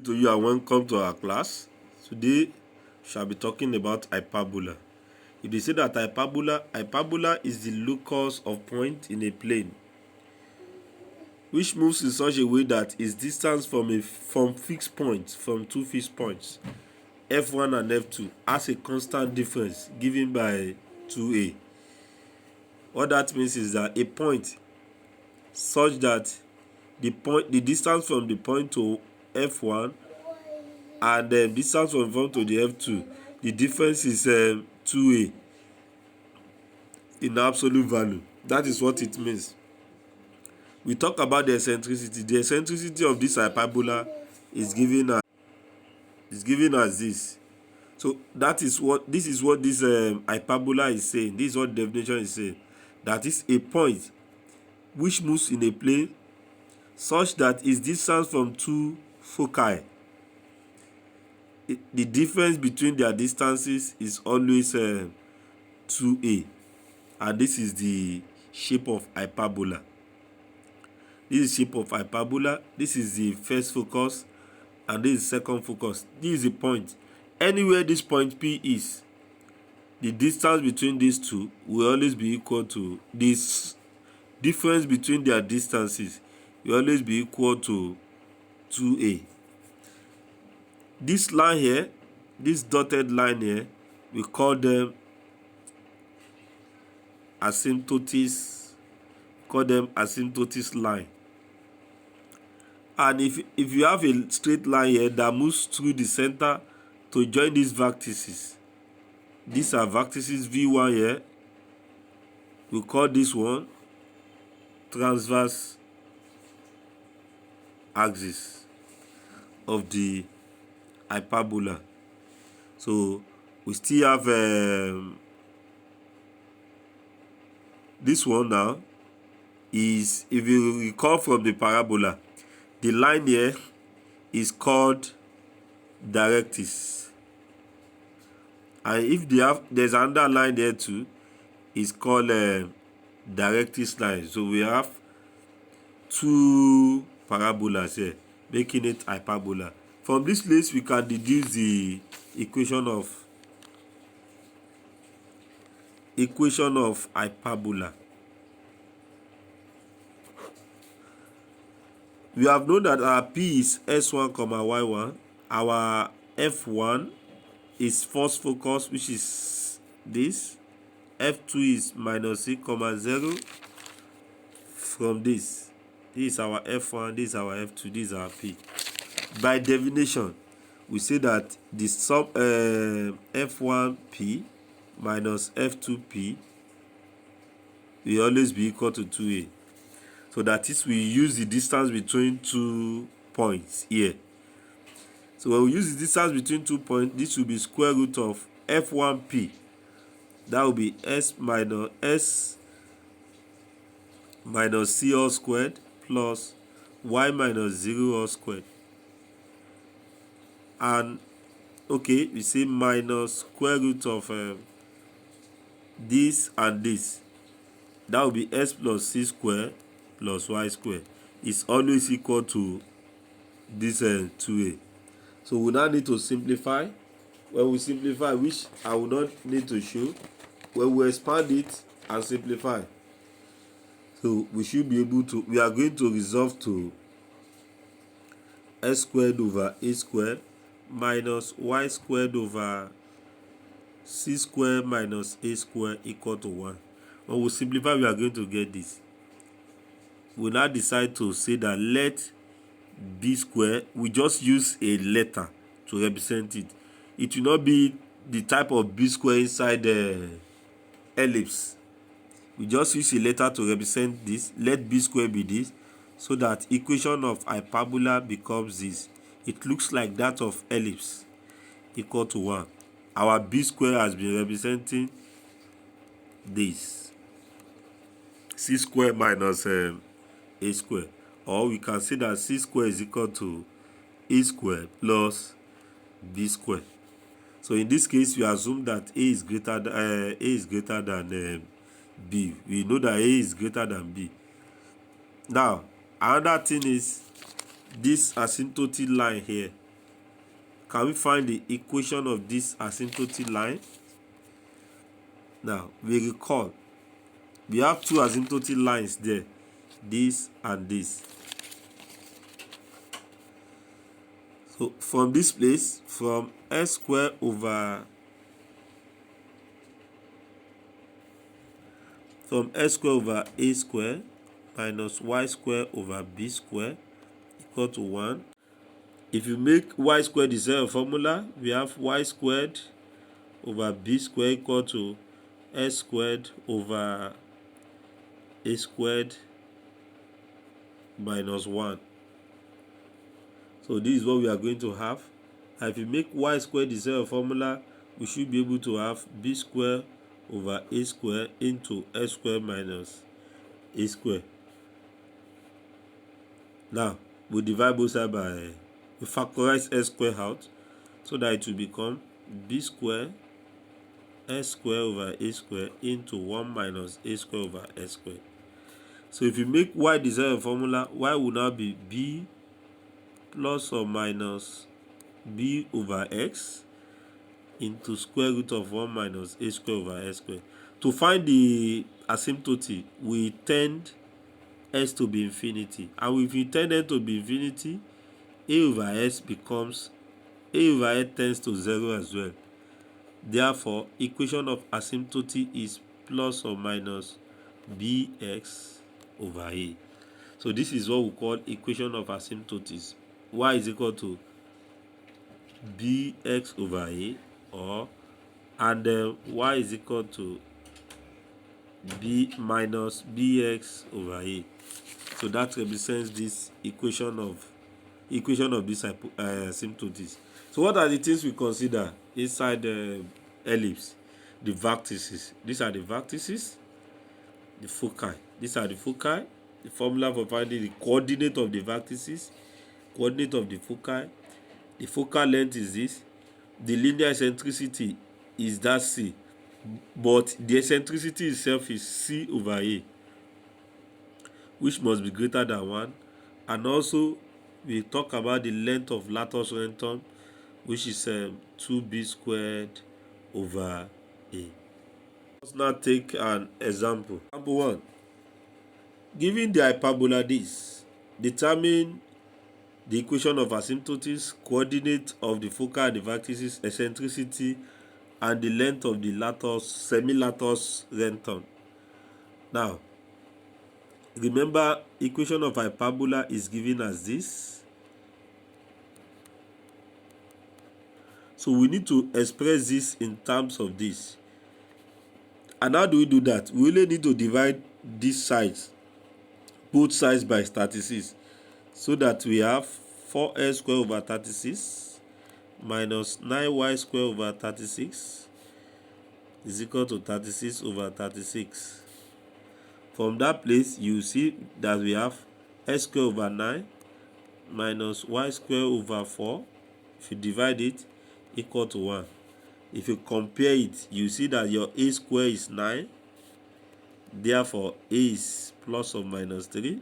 To you and welcome to our class. Today we shall be talking about hyperbola. If they say that hyperbola is the locus of point in a plane which moves in such a way that its distance from fixed points, from two fixed points, f1 and f2, has a constant difference given by 2a. What that means is that a point such that the distance from the point to f1 and distance from f1 to the f2, the difference is 2a in absolute value. That is what it means. We talk about the eccentricity. The eccentricity of this hyperbola is given as this. So this is what this hyperbola is saying. This is what the definition is saying. That is a point which moves in a plane such that its distance from two foci, the difference between their distances is always 2a, and this is the shape of hyperbola. This is the shape of hyperbola. This is the first focus and this is the second focus. This is the point. Anywhere this point P is, the distance between these two will always be equal to this difference between their distances will always be equal to 2a. This line here, this dotted line here, we call them asymptotes. Line. And if you have a straight line here that moves through the center to join these vertices, these are vertices v1 here, we call this one transverse axis of the hyperbola. So we still have this one now is, if you recall from the parabola, the line here is called directrix, and if there's another line there too, it's called directrix line. So we have two parabolas here making it hyperbola. From this list we can deduce the equation of hyperbola. We have known that our P is S1, Y1. Our F1 is first focus, which is this. F2 is minus 3,0 from this. This is our F1, this is our F2, this is our P. By definition, we say that the sum F1P minus F2P will always be equal to 2a. So that is, we use the distance between 2 points here. So when we use the distance between 2 points, this will be square root of F1P. That will be S minus C all squared plus Y minus 0 all squared. And okay, we say minus square root of this and this. That will be S plus C squared plus Y squared. Is always equal to this 2a. So we now need to simplify. When we simplify, which I will not need to show, when we expand it and simplify, so we should be able to, we are going to resolve to S squared over A squared minus Y squared over C squared minus A squared equal to 1. When we simplify, we are going to get this. We now decide to say that let B squared, we just use a letter to represent it. It will not be the type of B square inside the ellipse. We just use a letter to represent this. Let B square be this, so that equation of hyperbola becomes this. It looks like that of ellipse, equal to 1. Our B square has been representing this, C square minus A square, or we can say that C square is equal to A square plus B square. So in this case, we assume that A is greater than B. We know that A is greater than B. Now, another thing is this asymptotic line here. can we find the equation of this asymptotic line? Now, we recall, we have two asymptotic lines there, this and this. So from this place, from s squared over a squared minus y squared over b squared equal to 1. If you make y squared the same formula, we have y squared over b squared equal to s squared over a squared minus 1. So this is what we are going to have. And if you make y squared the same formula, we should be able to have b squared over a squared into s squared minus a squared. Now, we divide both sides by, we factorize s squared out, so that it will become b squared s squared over a squared into 1 minus a squared over s squared. So if you make y the same formula, y will now be b plus or minus b over x into square root of 1 minus a squared over s squared. To find the asymptotic, we tend s to be infinity. And if you tend s to be infinity, a over s becomes, a over s tends to 0 as well. Therefore, equation of asymptotic is plus or minus bx over a. So this is what we call equation of asymptotics. Y is equal to bx over a, or and y is equal to b minus bx over a. So that represents this equation of this asymptotics. So what are the things we consider inside the ellipse? The vertices. These are the vertices. The foci. These are the foci. The formula for finding the coordinate of the vertices, coordinate of the foci. The focal length is this. The linear eccentricity is that c, but the eccentricity itself is c over a, which must be greater than 1. And also, we talk about the length of latus rentum, which is 2b squared over a. Let's now take an example. Example 1. Given the hyperbola this, determine the equation of asymptotics, coordinate of the foci and the vertices, eccentricity, and the length of the latus, semilatus rentum. Now, remember, equation of hyperbola is given as this. So we need to express this in terms of this. And how do we do that? We only need to divide these sides, both sides, by 36. So that we have 4s squared over 36 minus 9y squared over 36 is equal to 36 over 36. From that place, you see that we have s squared over 9 minus y squared over 4. If you divide it, equal to 1. If you compare it, you see that your a squared is 9. Therefore, a is plus or minus 3.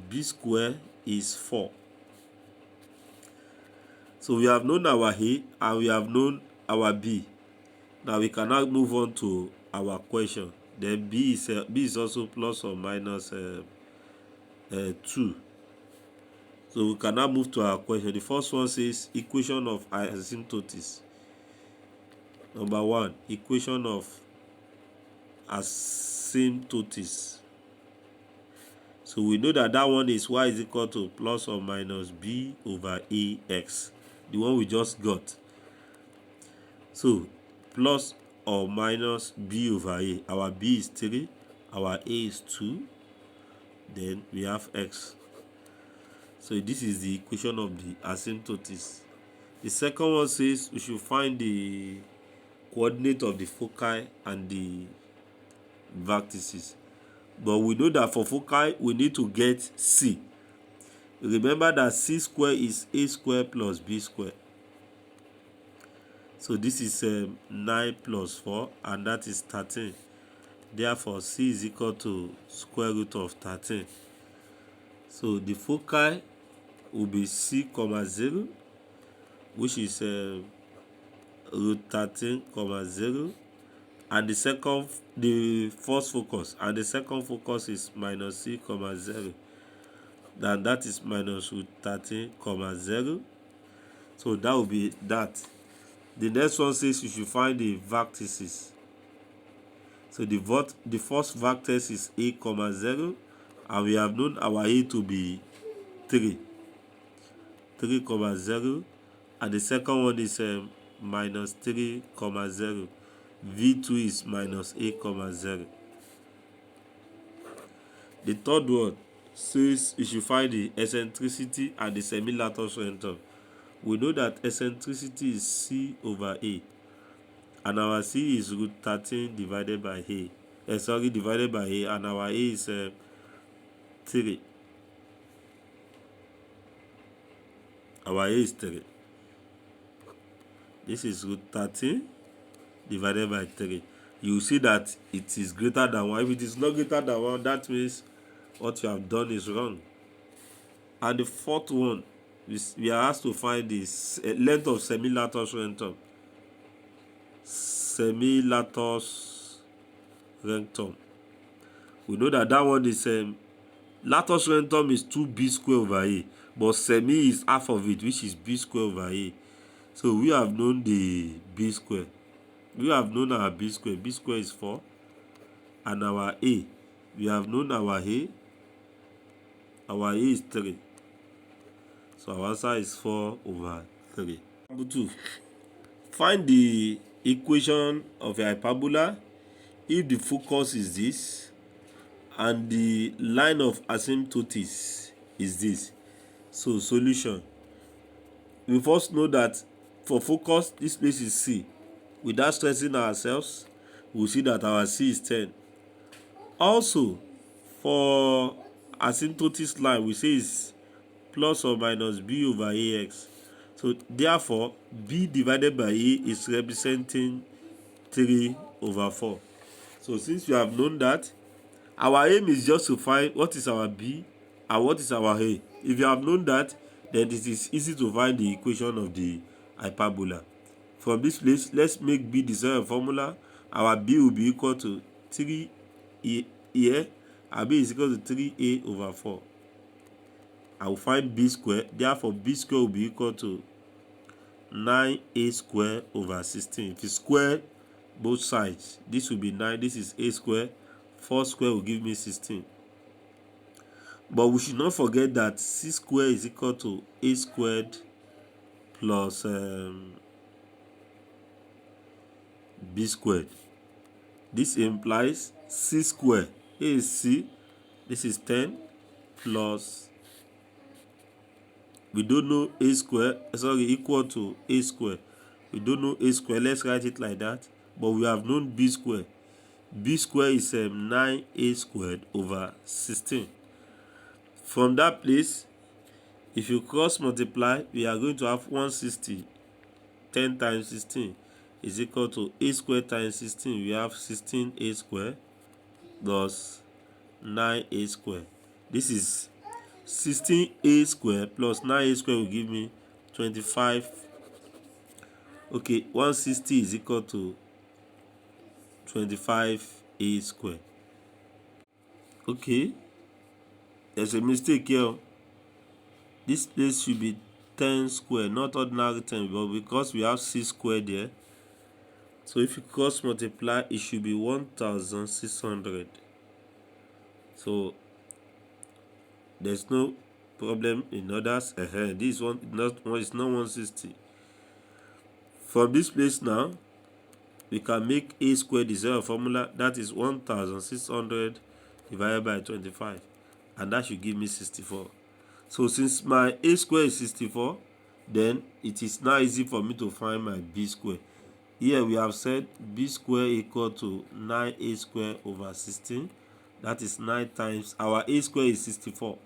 B squared is 4. So we have known our a and we have known our b. Now we can now move on to our question. Then b is also plus or minus 2. So we can now move to our question. The first one says equation of asymptotics. Number 1, equation of asymptotics. So we know that that one is y is equal to plus or minus b over ax, the one we just got. So plus or minus b over a. Our b is 3, our a is 2, then we have x. So this is the equation of the asymptotics. The second one says we should find the coordinate of the foci and the vertices. But we know that for foci, we need to get c. Remember that c squared is a squared plus b squared. So this is 9 plus 4, and that is 13. Therefore, c is equal to square root of 13. So the foci will be c, 0, which is root 13, 0, and the first focus, and the second focus is minus c, 0. Then that is minus root 13, 0. So that will be that. The next one says you should find the vertices. So the first vertex is a, 0, and we have known our a to be 3, 0, and the second one is minus 3, 0. V2 is minus a, 0. The third one says you should find the eccentricity and the semi-latus rentum. We know that eccentricity is c over a, and our c is root 13 divided by a. Divided by a, and our a is 3. Our a is 3. This is root 13 divided by 3. You see that it is greater than 1. If it is not greater than 1, that means what you have done is wrong. And the fourth one, we are asked to find the length of semi-latus rentum. Semi-latus rentum. We know that one is latus rentum is 2b square over a, but semi is half of it, which is b square over a. So we have known the b square. We have known our b square. B square is 4. And our a, we have known our a. Our a is 3. So our answer is 4 over 3. Number 2. Find the equation of a hyperbola if the focus is this and the line of asymptotes is this. So solution. We first know that for focus, this place is C. Without stressing ourselves, we'll see that our C is 10. Also, for asymptotes line, we say is plus or minus b over ax. So therefore, b divided by a is representing 3 over 4. So since we have known that, our aim is just to find what is our b and what is our a. If you have known that, then it is easy to find the equation of the hyperbola. From this place, let's make b the same formula. Our b will be equal to 3 here, and b is equal to 3a over 4. I will find b square. Therefore, b square will be equal to 9a square over 16. If you square both sides, this will be 9. This is a square. 4 square will give me 16. But we should not forget that c square is equal to a squared plus b squared. This implies c square. A is c. This is 10 plus, we don't know a square, equal to a square. We don't know a square. Let's write it like that. But we have known b square. B square is 9a squared over 16. From that place, if you cross multiply, we are going to have 160. 10 times 16 is equal to a squared times 16. We have 16a squared plus 9a squared. This is 16a squared plus 9a squared will give me 25. Okay, 160 is equal to 25a squared. Okay, there's a mistake here. This place should be 10 square, not ordinary 10, but because we have c squared there, so if you cross multiply, it should be 1600. So there's no problem in others. This one is not 160. From this place now, we can make a squared the zero formula. That is 1600 divided by 25, and that should give me 64. So since my a square is 64, then it is now easy for me to find my b square. Here we have said b square equal to 9a square over 16. That is 9 times, our a square is 64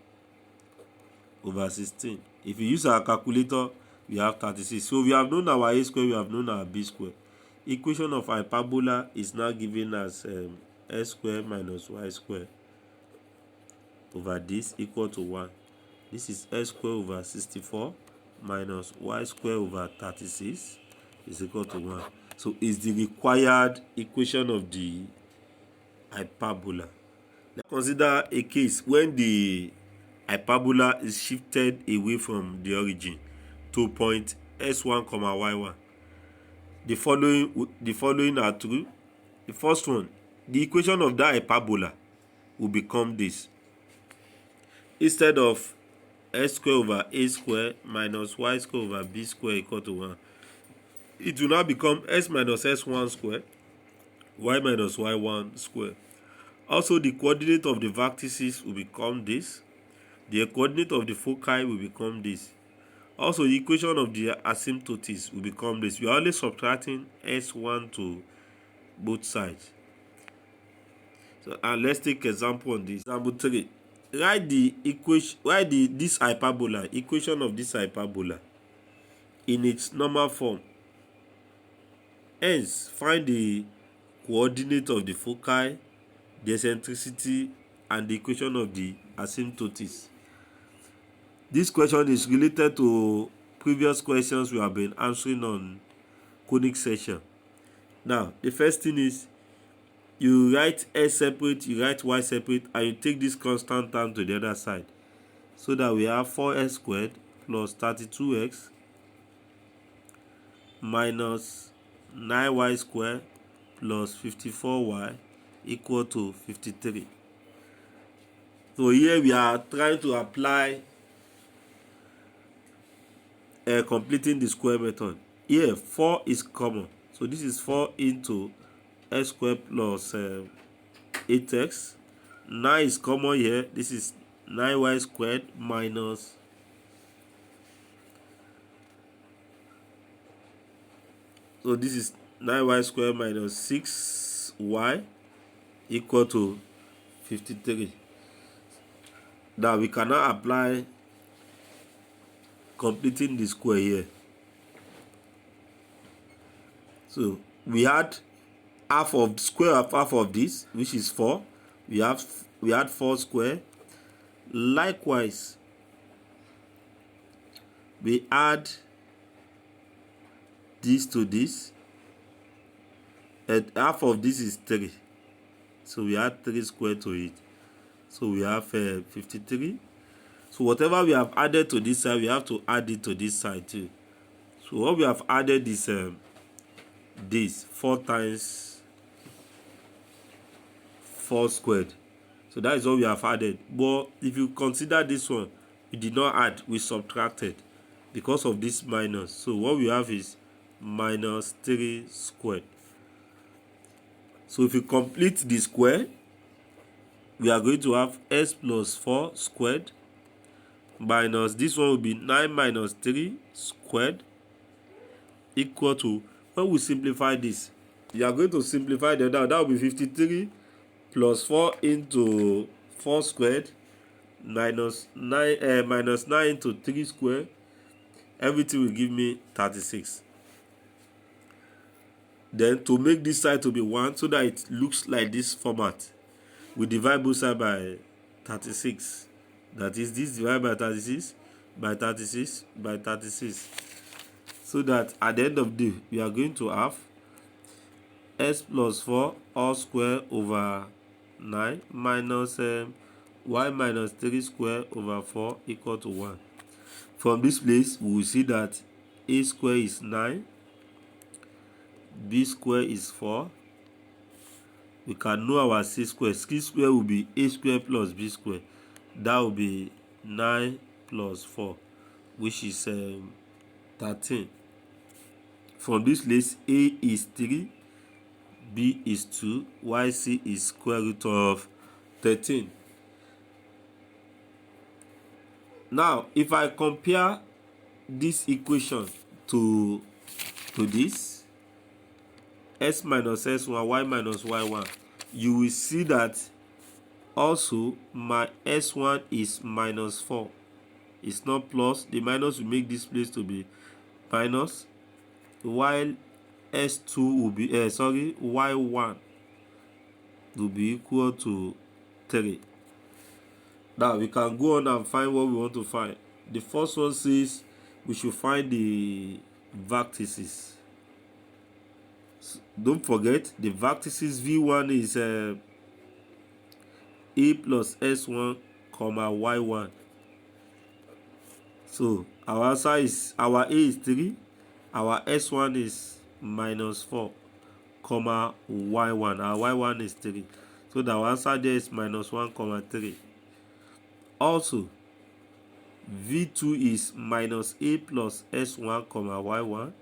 over 16. If you use our calculator, we have 36. So we have known our a square, we have known our b square. Equation of hyperbola is now given as x square minus y square over this equal to 1. This is x square over 64 minus y square over 36 is equal to 1. So it's the required equation of the hyperbola. Let's consider a case when the hyperbola is shifted away from the origin to point s1, y1. The following are true. The first one, the equation of that hyperbola will become this. Instead of s square over a square minus y square over b square equal to 1, it will now become s minus s1 square, y minus y1 square. Also, the coordinate of the vertices will become this. The coordinate of the foci will become this. Also, the equation of the asymptotes will become this. We are only subtracting s1 to both sides. So, and let's take example on this. Example 3. Write the equation. This hyperbola, equation of this hyperbola, in its normal form. Hence, find the coordinate of the foci, the eccentricity, and the equation of the asymptotes. This question is related to previous questions we have been answering on conic section. Now, the first thing is you write s separate, you write y separate, and you take this constant term to the other side, so that we have 4x squared plus 32x minus 9y squared plus 54y equal to 53. So here we are trying to apply completing the square method. Here 4 is common, so this is 4 into x squared plus 8x. 9 is common here, this is 9y squared minus so this is 9y squared minus 6y equal to 53. Now we cannot apply completing the square here. So we had half of square of half of this, which is 4. We had 4 square. Likewise, we add this to this, and half of this is 3. So we add 3 square to it. So we have 53. So whatever we have added to this side, we have to add it to this side too. So what we have added is this 4 times 4 squared. So that is what we have added. But if you consider this one, we did not add, we subtracted because of this minus. So what we have is minus 3 squared. So if you complete the square, we are going to have s plus 4 squared minus this one will be 9 minus 3 squared equal to, when we simplify this, you are going to simplify the other, that will be 53 plus 4 into 4 squared minus 9 into 3 squared. Everything will give me 36. Then to make this side to be 1 so that it looks like this format, we divide both sides by 36. That is, this divided by 36 by 36 by 36. So that at the end of the day, we are going to have s plus 4 all square over 9 minus y minus 3 square over 4 equal to 1. From this place, we will see that a square is 9, b square is 4. We can know our c square. C square will be a square plus b square. That will be 9 plus 4, which is 13. From this place, a is 3, b is 2, yc is square root of 13. Now, if I compare this equation to this, s minus s1, y minus y1, you will see that also my s1 is minus 4. It's not plus. The minus will make this place to be minus, while s2 will be y1 will be equal to 3. Now we can go on and find what we want to find. The first one says we should find the vertices. Don't forget the vertices. V1 is a plus S1 comma Y1. So our answer is, our A is 3, our S1 is -4 comma Y1. Our Y1 is 3. So the answer there is -1 comma 3. Also, V2 is -A plus S1 comma Y1.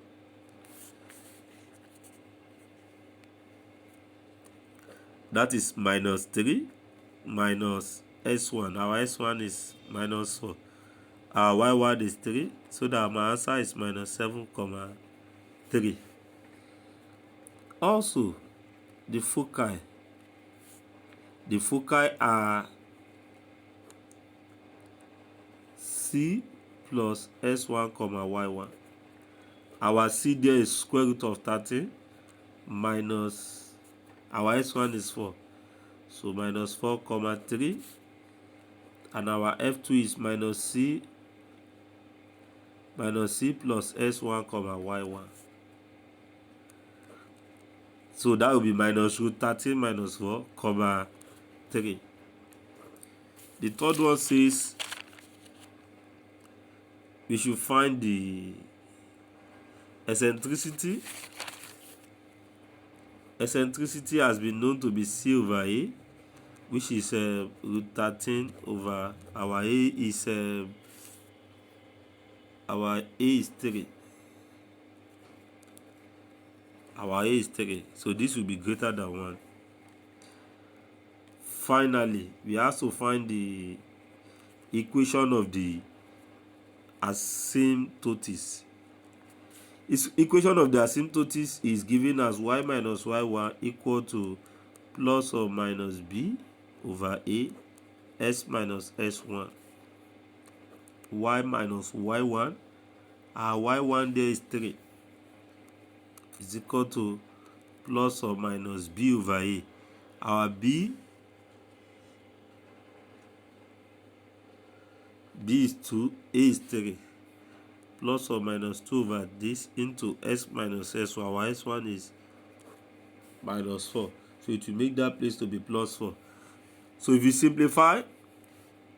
That is -3 minus S1. Our S1 is -4. Our Y1 is 3. So that my answer is -7 comma 3. Also, the foci. The foci are C plus S1 comma Y1. Our C there is square root of 13 minus our S1 is 4. So -4 comma 3. And our F2 is -C plus S1 comma Y1. So that will be -√13 minus 4 comma 3. The third one says we should find the eccentricity. Eccentricity has been known to be C over A, which is √13 over our A is 3. Our A is 3. So this will be greater than 1. Finally, we have to find the equation of the asymptotes. Its equation of the asymptotes is given as y minus y1 equal to plus or minus b over a s minus s1. Y minus y1, our y1 there is 3, is equal to plus or minus b over a. Our b is 2, a is 3, plus or minus 2 over this into s minus s1. Our s1 is -4. So it will make that place to be +4. So if you simplify,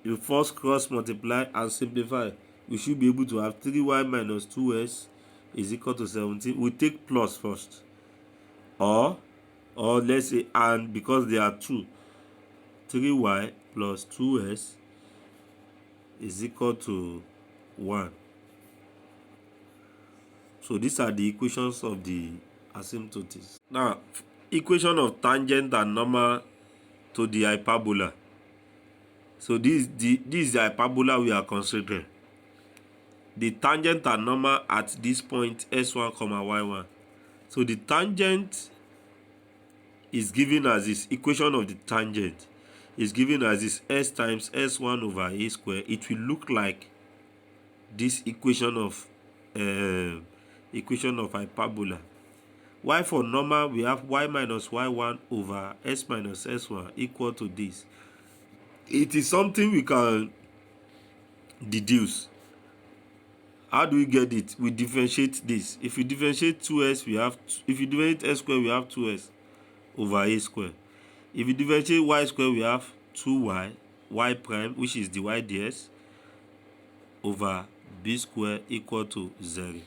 you first cross multiply and simplify, we should be able to have 3y minus 2s is equal to 17. We take plus first. Or let's say and, because there are 2, 3y plus 2s is equal to 1. So these are the equations of the asymptotes. Now, equation of tangent and normal to the hyperbola. So this is the hyperbola we are considering. The tangent and normal at this point s1 comma y1. So the tangent is given as this. Equation of the tangent is given as this: s times s1 over a square. It will look like this equation of hyperbola. While for normal we have y minus y1 over s minus s1 equal to this. It is something we can deduce. How do we get it? We differentiate this. If you differentiate 2s, we have if you differentiate s square, we have 2s over a square. If you differentiate y square, we have 2y y prime, which is dy ds, over b square equal to 0.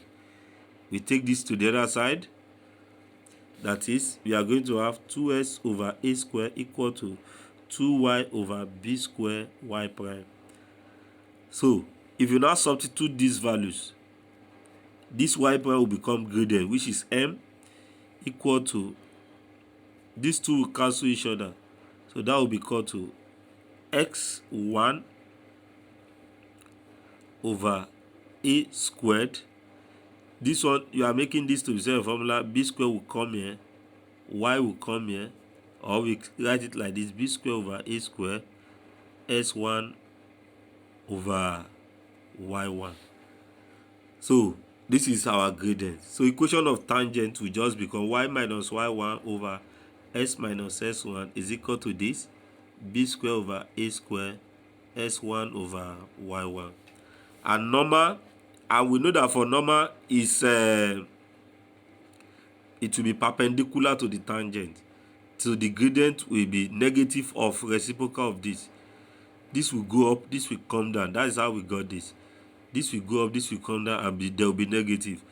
We take this to the other side. That is, we are going to have 2s over a square equal to 2y over b square y prime. So if you now substitute these values, this y prime will become graded, which is m equal to, these two will cancel each other. So that will be equal to x1 over a squared. This one, you are making this to be the formula. B square will come here, y will come here, or we write it like this: b square over a square s1 over y1. So this is our gradient. So equation of tangent will just become y minus y1 over s minus s1 is equal to this: b square over a square s1 over y1. And normal And we know that for normal is it will be perpendicular to the tangent. So the gradient will be negative of reciprocal of this. This will go up, this will come down. That is how we got this. This will go up, this will come down, and there will be negative.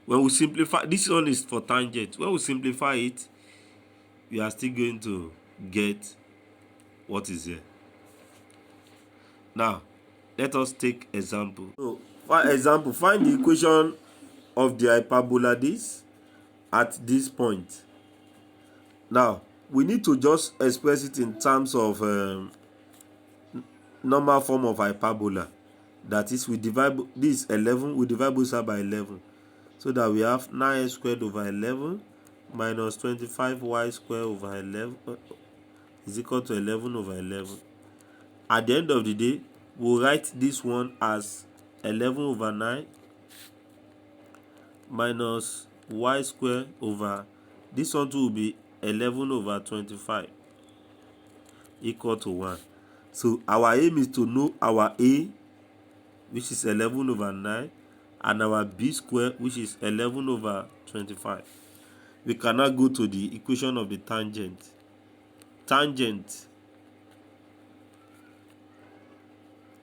When we simplify, this one is for tangent. When we simplify it, we are still going to get what is here. Now, let us take example. So, for example, find the equation of the hyperbola this at this point. Now, we need to just express it in terms of normal form of hyperbola. That is, we divide this 11, we divide both sides by 11. So that we have 9x squared over 11 minus 25y squared over 11 is equal to 11 over 11. At the end of the day, we'll write this one as 11 over 9 minus y squared over, this one too will be 11 over 25 equal to 1. So our aim is to know our A, which is 11 over 9, and our B squared, which is 11 over 25. We cannot go to the equation of the tangent. Tangent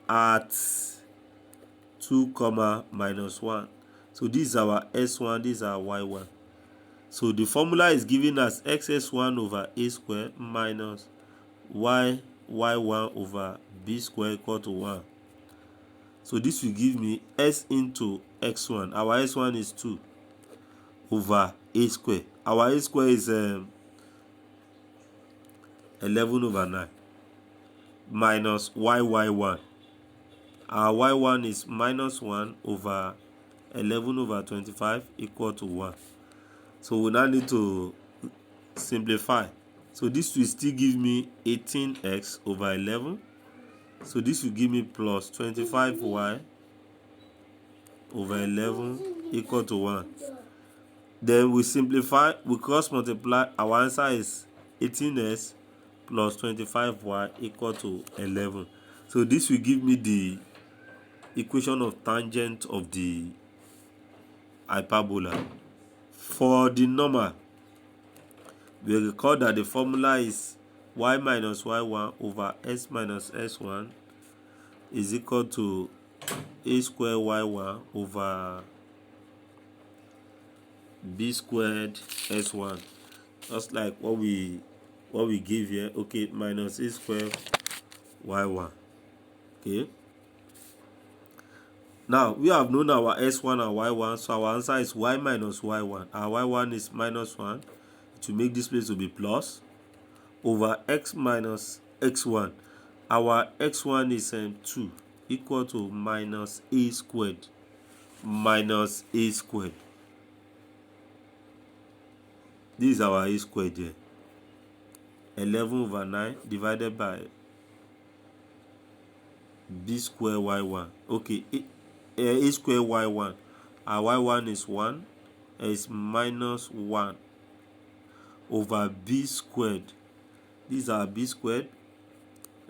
at 2 comma minus 1. So this is our S1, this is our Y1. So the formula is giving us xs1 over a squared minus y1 over b squared equal to 1. So this will give me s into x1. Our s1 is 2 over a squared. Our a squared is 11 over 9 minus y1. Our y1 is minus 1 over 11 over 25 equal to 1. So we now need to simplify. So this will still give me 18x over 11. So this will give me plus 25y over 11 equal to 1. Then we simplify, we cross multiply. Our answer is 18x plus 25y equal to 11. So this will give me the equation of tangent of the hyperbola. For the normal, we recall that the formula is y minus y1 over s minus s1 is equal to a squared y1 over b squared s1. Just like what we give here. Okay, minus a squared y1. Okay. Now, we have known our s1 and y1, so our answer is y minus y1. Our y1 is minus 1. To make this place to be plus, over x minus x1. Our x1 is 2, equal to minus a squared. Minus a squared. This is our a squared here. 11 over 9 divided by b squared y1. Okay, a squared y1. Our y1 is 1. Is minus 1 over b squared. This is our b squared.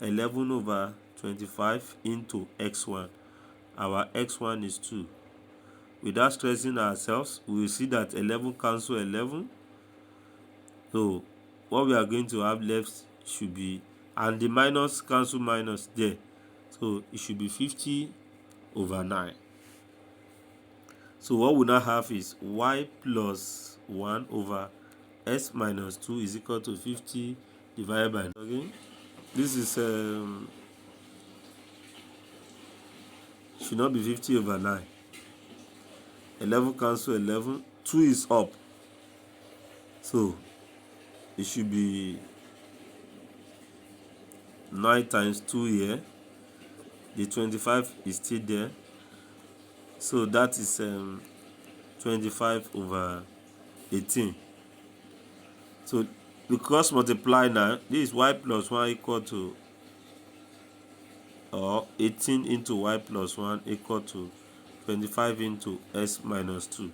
11 over 25 into x1. Our x1 is 2. Without stressing ourselves, we will see that 11 cancel 11. So what we are going to have left should be, and the minus cancel minus there. So it should be 50 over 9. So what we now have is y plus 1 over s minus 2 is equal to 50 divided by 9. Okay? This is should not be 50 over 9. 11 cancel 11. 2 is up. So it should be 9 times 2 here. The 25 is still there. So that is 25 over 18. So we cross multiply now. This is y plus 1 equal to, or 18 into y plus 1 equal to 25 into s minus 2.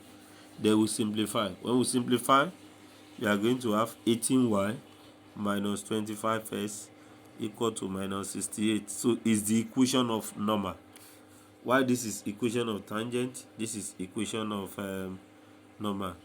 Then we simplify. When we simplify, we are going to have 18y minus 25s equal to minus 68. So it's the equation of normal. Why this is equation of tangent, this is equation of normal.